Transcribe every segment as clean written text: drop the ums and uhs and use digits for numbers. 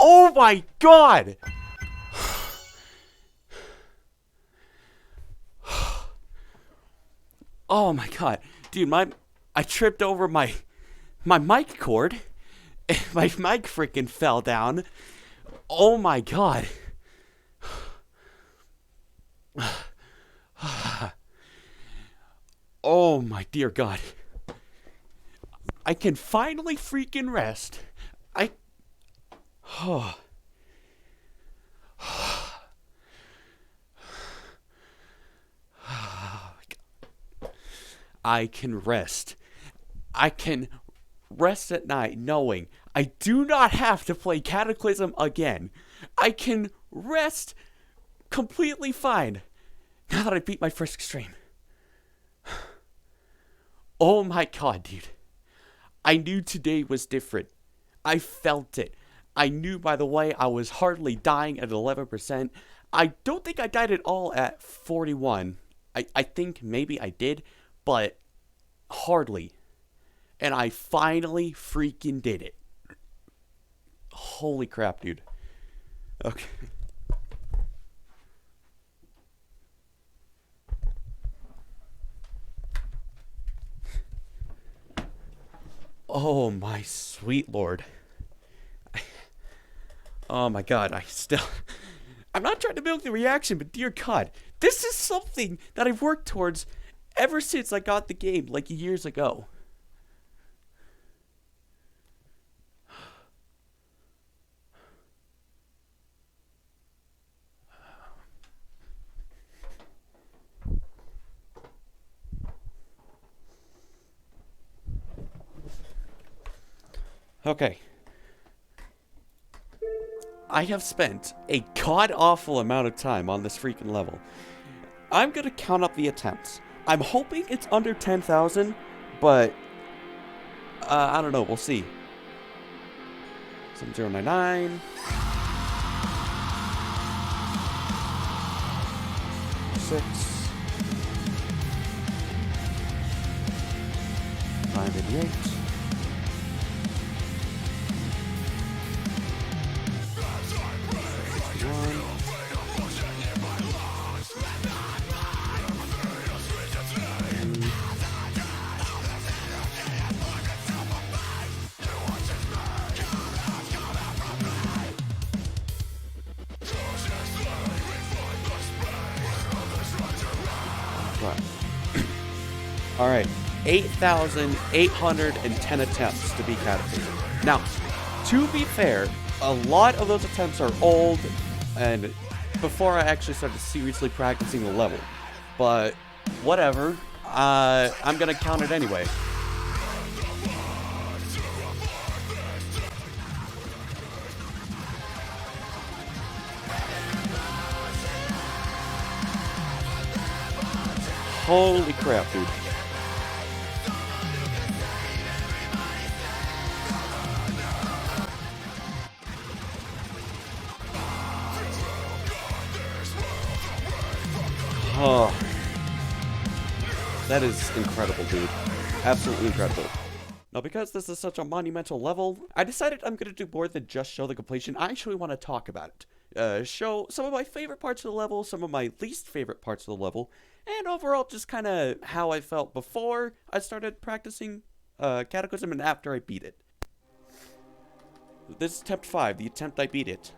Oh my god! Oh my god. Dude, I tripped over my mic cord. And my mic freaking fell down. Oh my god. Oh my dear god. I can finally freaking rest. Oh. I can rest. I can rest at night knowing I do not have to play Cataclysm again. I can rest completely fine now that I beat my first extreme. Oh my god, dude. I knew today was different. I felt it. I knew, by the way, I was hardly dying at 11%. I don't think I died at all at 41. I think maybe I did, but hardly. And I finally freaking did it. Holy crap, dude. Okay. Oh my sweet lord. Oh my god, I'm not trying to milk the reaction, but dear god, this is something that I've worked towards ever since I got the game, like years ago. Okay. I have spent a god-awful amount of time on this freaking level. I'm gonna count up the attempts. I'm hoping it's under 10,000, but I don't know. We'll see. 7099. 6. 588. Alright, 8,810 attempts to beat Cataclysm. Now, to be fair, a lot of those attempts are old, and before I actually started seriously practicing the level. But, whatever, I'm gonna count it anyway. Holy crap, dude. Oh. That is incredible, dude. Absolutely incredible. Now, because this is such a monumental level, I decided I'm going to do more than just show the completion. I actually want to talk about it. Show some of my favorite parts of the level, some of my least favorite parts of the level, and overall just kind of how I felt before I started practicing Cataclysm and after I beat it. This is attempt 5, the attempt I beat it.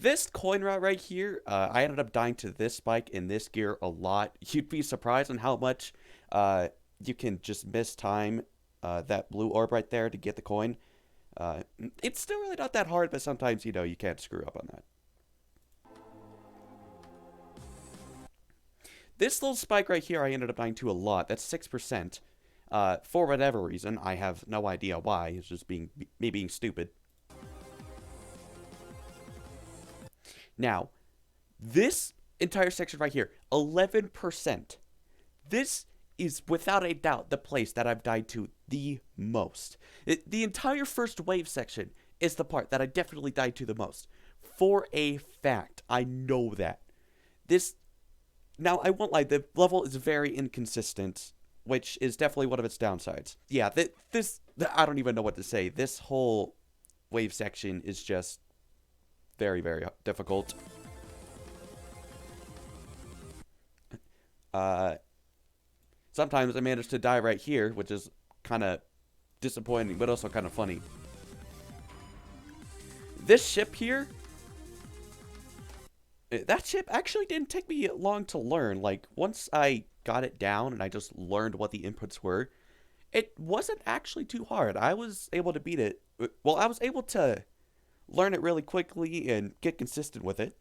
This coin route right here, I ended up dying to this spike in this gear a lot. You'd be surprised on how much you can just miss time that blue orb right there to get the coin. It's still really not that hard, but sometimes, you know, you can't screw up on that. This little spike right here I ended up dying to a lot. That's 6%. For whatever reason, I have no idea why. It's just me being stupid. Now, this entire section right here, 11%. This is without a doubt the place that I've died to the most. The entire first wave section is the part that I definitely died to the most. For a fact, I know that. Now, I won't lie, the level is very inconsistent, which is definitely one of its downsides. Yeah, I don't even know what to say. This whole wave section is just very, very difficult. Uh, Sometimes I manage to die right here, which is kind of disappointing, but also kind of funny. This ship here, that ship actually didn't take me long to learn. Like, once I got it down and I just learned what the inputs were, it wasn't actually too hard. I was able to beat it. Well, I was able to learn it really quickly and get consistent with it.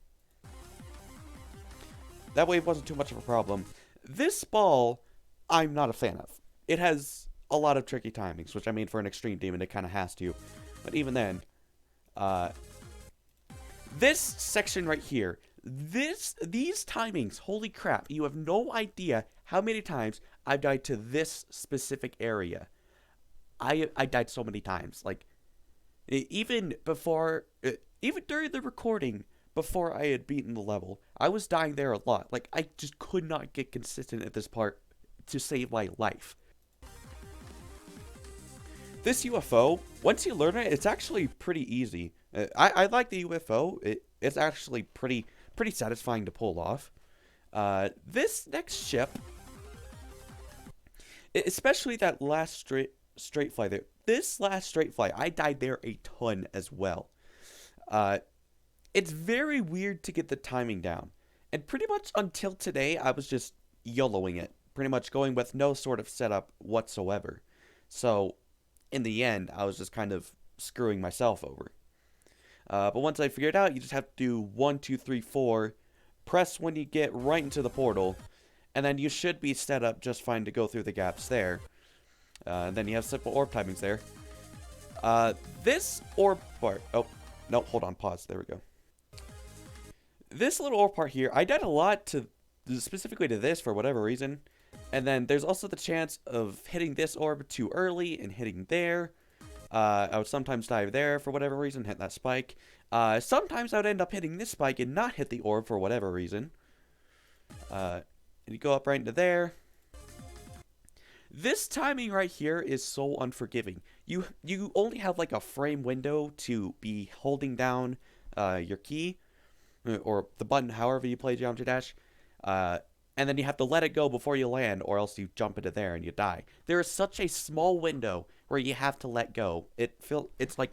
That way it wasn't too much of a problem. This ball, I'm not a fan of. It has a lot of tricky timings, which I mean for an extreme demon it kind of has to. But even then, this section right here, these timings, holy crap, you have no idea how many times I've died to this specific area. I died so many times. Like, even before, even during the recording, before I had beaten the level, I was dying there a lot. Like, I just could not get consistent at this part to save my life. This UFO, once you learn it, it's actually pretty easy. I like the UFO. It's actually pretty satisfying to pull off. This next ship, especially that last straight fly there. This last straight fly, I died there a ton as well. It's very weird to get the timing down. And pretty much until today, I was just YOLOing it. Pretty much going with no sort of setup whatsoever. So, in the end, I was just kind of screwing myself over. But once I figured out, you just have to do 1, 2, 3, 4. Press when you get right into the portal. And then you should be set up just fine to go through the gaps there. And then you have simple orb timings there. This orb part... Oh, no, hold on, pause. There we go. This little orb part here, I died a lot to specifically to this for whatever reason. And then there's also the chance of hitting this orb too early and hitting there. I would sometimes dive there for whatever reason, hit that spike. Sometimes I would end up hitting this spike and not hit the orb for whatever reason. And you go up right into there. This timing right here is so unforgiving. You only have like a frame window to be holding down your key, or the button, however you play Geometry Dash. And then you have to let it go before you land, or else you jump into there and you die. There is such a small window where you have to let go. It's like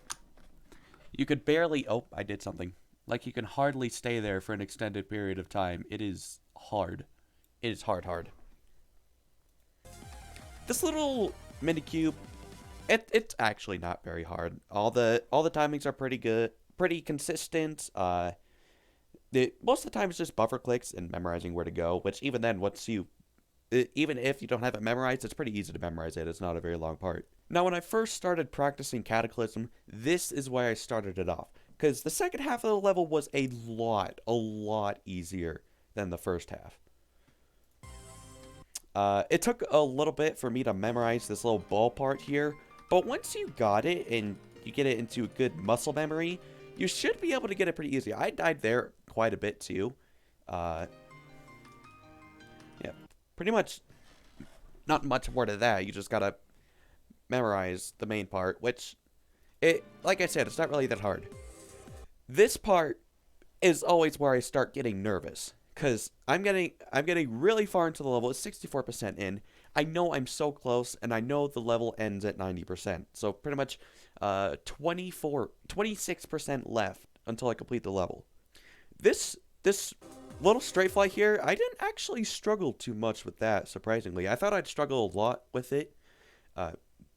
you could barely... Oh, I did something. Like you can hardly stay there for an extended period of time. It is hard. It is hard. This little mini cube, it's actually not very hard. All the timings are pretty good, pretty consistent. Most of the time it's just buffer clicks and memorizing where to go, which even then, even if you don't have it memorized, it's pretty easy to memorize it. It's not a very long part. Now, when I first started practicing Cataclysm, this is why I started it off. Because the second half of the level was a lot easier than the first half. It took a little bit for me to memorize this little ball part here, but once you got it and you get it into good muscle memory, you should be able to get it pretty easy. I died there quite a bit too. Yeah, pretty much not much more to that. You just gotta memorize the main part, which, like I said, it's not really that hard. This part is always where I start getting nervous. Because I'm getting really far into the level. It's 64% in. I know I'm so close, and I know the level ends at 90%. So pretty much 26% left until I complete the level. This little straight fly here, I didn't actually struggle too much with that, surprisingly. I thought I'd struggle a lot with it,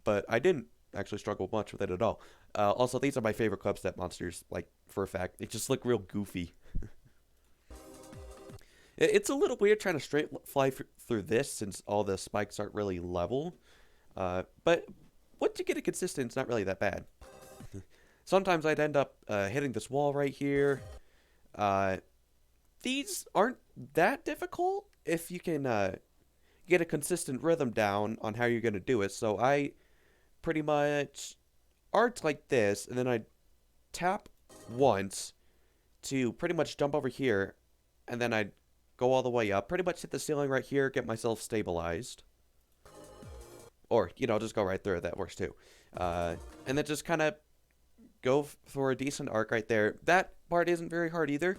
but I didn't actually struggle much with it at all. Also, these are my favorite clubstep monsters, like, for a fact. They just look real goofy. It's a little weird trying to straight fly through this since all the spikes aren't really level. But once you get it consistent, it's not really that bad. Sometimes I'd end up hitting this wall right here. These aren't that difficult if you can get a consistent rhythm down on how you're going to do it. So I pretty much arc like this, and then I tap once to pretty much jump over here, and then I'd go all the way up, pretty much hit the ceiling right here, get myself stabilized. Or, just go right through it, that works too. And then just kind of go for a decent arc right there. That part isn't very hard either.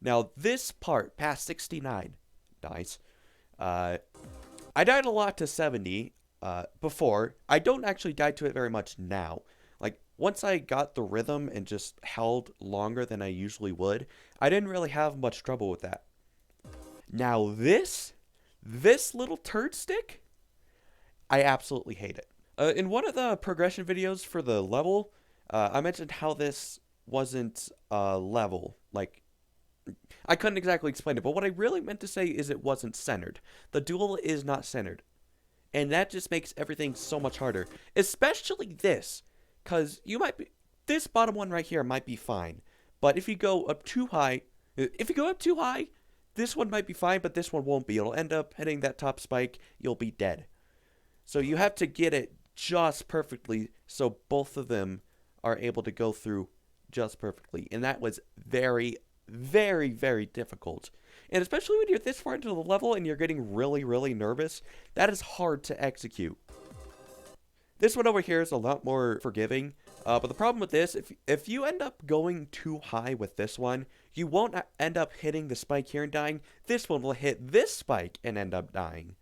Now, this part, past 69, nice. I died a lot to 70 before. I don't actually die to it very much now. Like, once I got the rhythm and just held longer than I usually would, I didn't really have much trouble with that. Now, this little turd stick, I absolutely hate it. In one of the progression videos for the level, I mentioned how this wasn't level. Like, I couldn't exactly explain it, but what I really meant to say is it wasn't centered. The duel is not centered. And that just makes everything so much harder. Especially this. Because you might be... This bottom one right here might be fine. But if you go up too high... this one might be fine, but this one won't be. It'll end up hitting that top spike. You'll be dead. So you have to get it just perfectly so both of them are able to go through just perfectly. And that was very, very, very difficult. And especially when you're this far into the level and you're getting really, really nervous, that is hard to execute. This one over here is a lot more forgiving. But the problem with this, if you end up going too high with this one, you won't end up hitting the spike here and dying. This one will hit this spike and end up dying.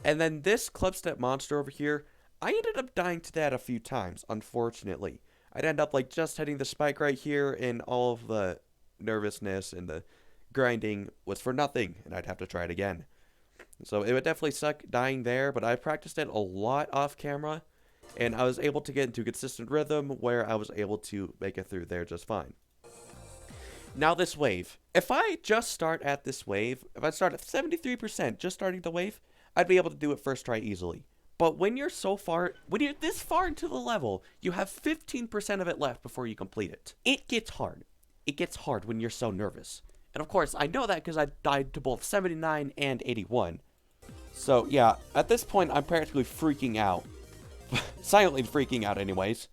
And then this clubstep monster over here, I ended up dying to that a few times, unfortunately. I'd end up like just hitting the spike right here, and all of the nervousness and the grinding was for nothing, and I'd have to try it again. So it would definitely suck dying there, but I practiced it a lot off camera, and I was able to get into a consistent rhythm where I was able to make it through there just fine. Now this wave. If I just start at this wave, if I start at 73% just starting the wave, I'd be able to do it first try easily. But when you're this far into the level, you have 15% of it left before you complete it. It gets hard. It gets hard when you're so nervous. And of course, I know that because I died to both 79 and 81. So yeah, at this point, I'm practically freaking out. Silently freaking out anyways.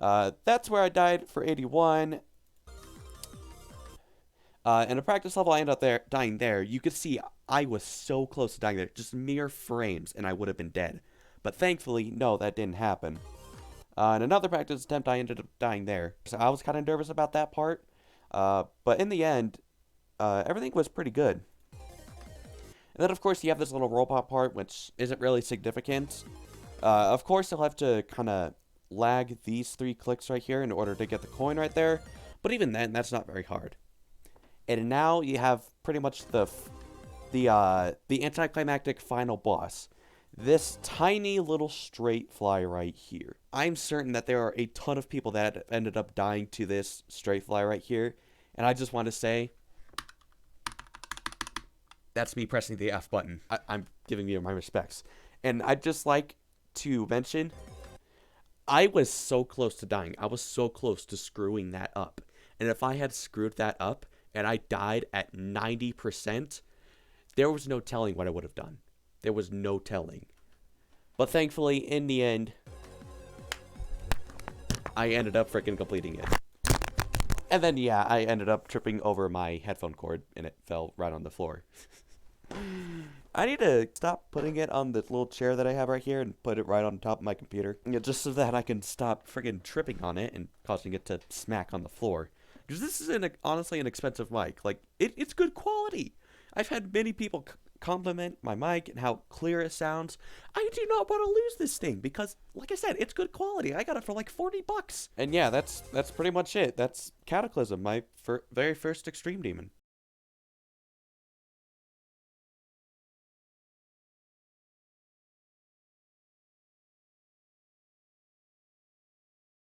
That's where I died for 81. In a practice level, I ended up dying there. You could see I was so close to dying there. Just mere frames, and I would have been dead. But thankfully, no, that didn't happen. In another practice attempt, I ended up dying there. So I was kind of nervous about that part. But in the end, everything was pretty good. And then, of course, you have this little robot part, which isn't really significant. Of course, you'll have to kind of lag these 3 clicks right here in order to get the coin right there. But even then, that's not very hard. And now you have pretty much the anticlimactic final boss. This tiny little straight fly right here. I'm certain that there are a ton of people that ended up dying to this straight fly right here. And I just want to say, that's me pressing the F button. I'm giving you my respects. And I'd just like to mention, I was so close to dying. I was so close to screwing that up. And if I had screwed that up, and I died at 90%, there was no telling what I would have done. There was no telling. But thankfully, in the end, I ended up freaking completing it. And then, yeah, I ended up tripping over my headphone cord, and it fell right on the floor. I need to stop putting it on the little chair that I have right here and put it right on top of my computer. Just so that I can stop freaking tripping on it and causing it to smack on the floor. Because this is honestly an expensive mic. Like, it's good quality. I've had many people compliment my mic and how clear it sounds. I do not want to lose this thing because, like I said, it's good quality. I got it for like $40. And yeah, that's pretty much it. That's Cataclysm, my very first Extreme Demon.